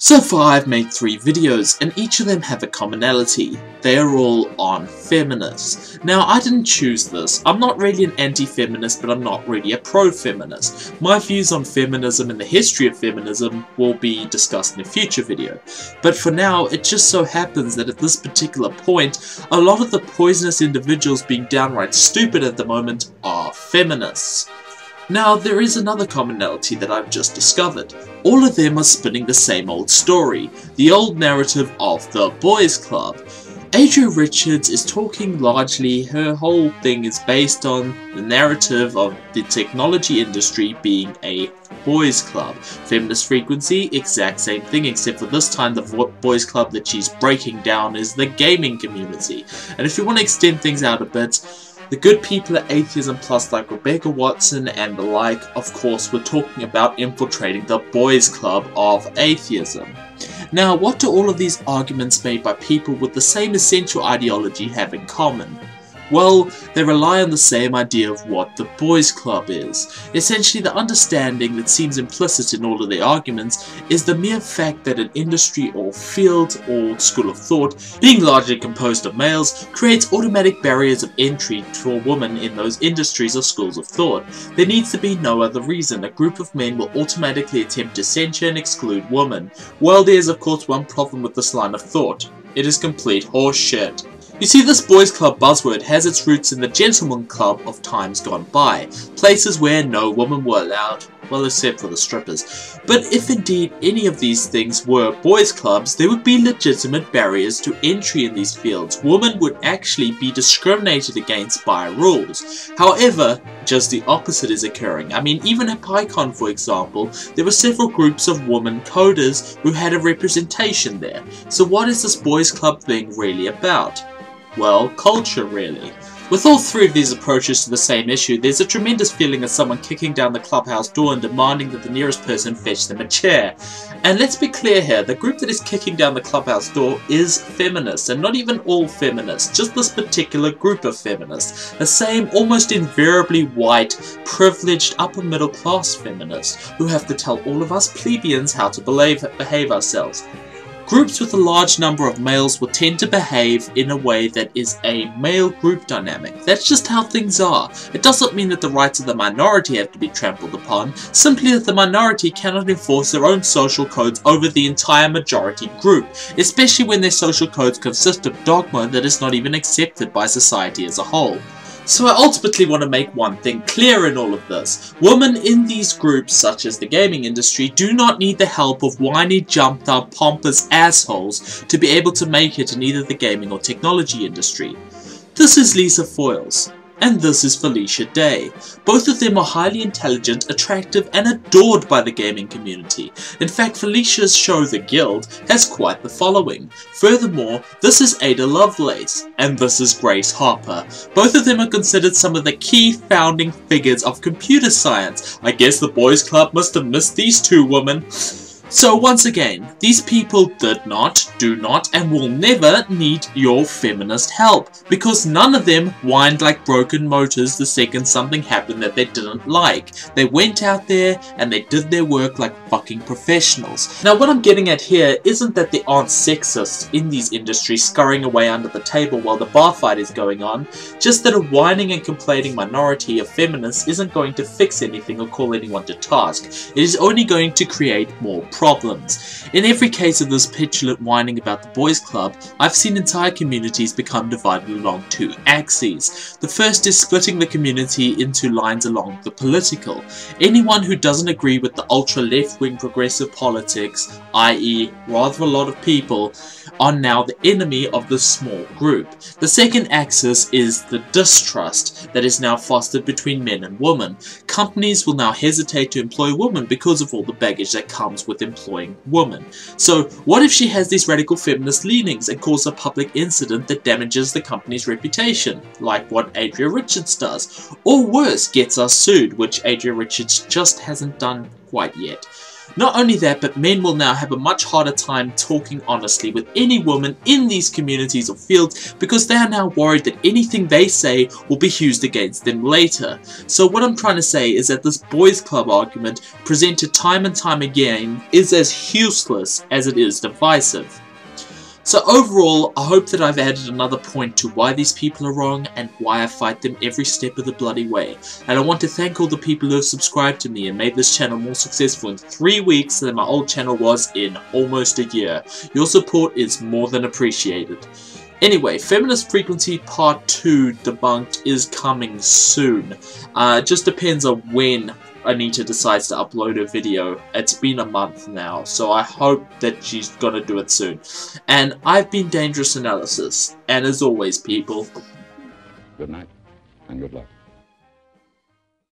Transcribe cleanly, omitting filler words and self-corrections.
So far I've made 3 videos, and each of them have a commonality. They are all on feminists. Now, I didn't choose this. I'm not really an anti-feminist, but I'm not really a pro-feminist. My views on feminism and the history of feminism will be discussed in a future video. But for now, it just so happens that at this particular point, a lot of the poisonous individuals being downright stupid at the moment are feminists. Now, there is another commonality that I've just discovered. All of them are spinning the same old story, the old narrative of the boys club. Adria Richards is talking largely, her whole thing is based on the narrative of the technology industry being a boys club. Feminist frequency, exact same thing, except for this time the boys club that she's breaking down is the gaming community. And if you want to extend things out a bit, the good people at Atheism Plus like Rebecca Watson and the like, of course, were talking about infiltrating the boys club of atheism. Now, what do all of these arguments made by people with the same essential ideology have in common? Well, they rely on the same idea of what the boys club is. Essentially, the understanding that seems implicit in all of their arguments is the mere fact that an industry or field or school of thought, being largely composed of males, creates automatic barriers of entry for women in those industries or schools of thought. There needs to be no other reason. A group of men will automatically attempt to censure and exclude women. Well, there's of course one problem with this line of thought. It is complete horseshit. You see, this boys club buzzword has its roots in the gentleman club of times gone by, places where no women were allowed, well, except for the strippers. But if indeed any of these things were boys clubs, there would be legitimate barriers to entry in these fields. Women would actually be discriminated against by rules. However, just the opposite is occurring. I mean, even at PyCon, for example, there were several groups of women coders who had a representation there. So what is this boys club thing really about? Well, culture, really. With all 3 of these approaches to the same issue, there's a tremendous feeling of someone kicking down the clubhouse door and demanding that the nearest person fetch them a chair. And let's be clear here, the group that is kicking down the clubhouse door is feminists, and not even all feminists, just this particular group of feminists. The same, almost invariably white, privileged, upper middle class feminists, who have to tell all of us plebeians how to behave ourselves. Groups with a large number of males will tend to behave in a way that is a male group dynamic. That's just how things are. It doesn't mean that the rights of the minority have to be trampled upon, simply that the minority cannot enforce their own social codes over the entire majority group, especially when their social codes consist of dogma that is not even accepted by society as a whole. So I ultimately want to make one thing clear in all of this. Women in these groups, such as the gaming industry, do not need the help of whiny, jumped up, pompous assholes to be able to make it in either the gaming or technology industry. This is Lisa Foiles. And this is Felicia Day. Both of them are highly intelligent, attractive, and adored by the gaming community. In fact, Felicia's show The Guild has quite the following. Furthermore, this is Ada Lovelace, and this is Grace Hopper. Both of them are considered some of the key founding figures of computer science. I guess the boys club must have missed these 2 women. So once again, these people did not, do not, and will never need your feminist help, because none of them whined like broken motors the second something happened that they didn't like. They went out there and they did their work like fucking professionals. Now what I'm getting at here isn't that there aren't sexists in these industries scurrying away under the table while the bar fight is going on, just that a whining and complaining minority of feminists isn't going to fix anything or call anyone to task. It is only going to create more problems. In every case of this petulant whining about the boys club, I've seen entire communities become divided along 2 axes. The first is splitting the community into lines along the political. Anyone who doesn't agree with the ultra left-wing progressive politics, i.e. rather a lot of people, are now the enemy of this small group. The second axis is the distrust that is now fostered between men and women. Companies will now hesitate to employ women because of all the baggage that comes with employing women. So what if she has these radical feminist leanings and causes a public incident that damages the company's reputation, like what Adria Richards does? Or worse, gets us sued, which Adria Richards just hasn't done quite yet. Not only that, but men will now have a much harder time talking honestly with any woman in these communities or fields because they are now worried that anything they say will be used against them later. So what I'm trying to say is that this boys club argument, presented time and time again, is as useless as it is divisive. So overall, I hope that I've added another point to why these people are wrong and why I fight them every step of the bloody way. And I want to thank all the people who have subscribed to me and made this channel more successful in 3 weeks than my old channel was in almost a year. Your support is more than appreciated. Anyway, Feminist Frequency Part 2 Debunked is coming soon. It just depends on when Anita decides to upload a video. It's been a month now, so I hope that she's gonna do it soon. And I've been Dangerous Analysis, and as always, people, good night, and good luck.